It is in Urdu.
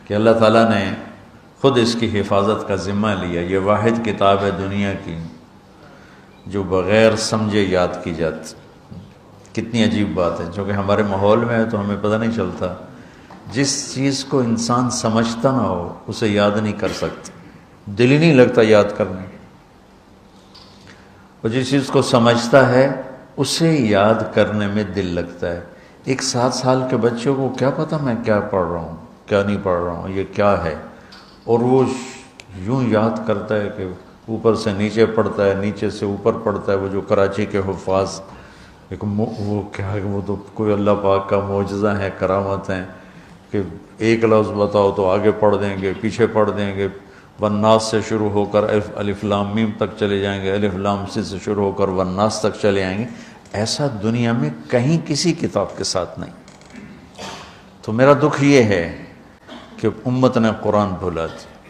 کہ اللہ تعالیٰ نے خود اس کی حفاظت کا ذمہ لیا. یہ واحد کتاب ہے دنیا کی جو بغیر سمجھے یاد کی جاتی. کتنی عجیب بات ہے. چونکہ ہمارے ماحول میں ہے تو ہمیں پتہ نہیں چلتا. جس چیز کو انسان سمجھتا نہ ہو اسے یاد نہیں کر سکتا، دل ہی نہیں لگتا یاد کرنے. اور جس چیز کو سمجھتا ہے اسے یاد کرنے میں دل لگتا ہے. ایک 7 سال کے بچوں کو کیا پتہ میں کیا پڑھ رہا ہوں کیا نہیں پڑھ رہا ہوں، یہ کیا ہے، اور وہ یوں یاد کرتا ہے کہ اوپر سے نیچے پڑھتا ہے، نیچے سے اوپر پڑھتا ہے. وہ جو کراچی کے حفاظ وہ کیا ہے، وہ تو کوئی اللہ پاک کا معجزہ ہے، کرامت ہیں کہ ایک لفظ بتاؤ تو آگے پڑھ دیں گے، پیچھے پڑھ دیں گے. والناس سے شروع ہو کر الف لام میم تک چلے جائیں گے، الف لام سی سے شروع ہو کر والناس تک چلے جائیں گے. ایسا دنیا میں کہیں کسی کتاب کے ساتھ نہیں. تو میرا دکھ یہ ہے کہ امت نے قرآن بھولا دیا.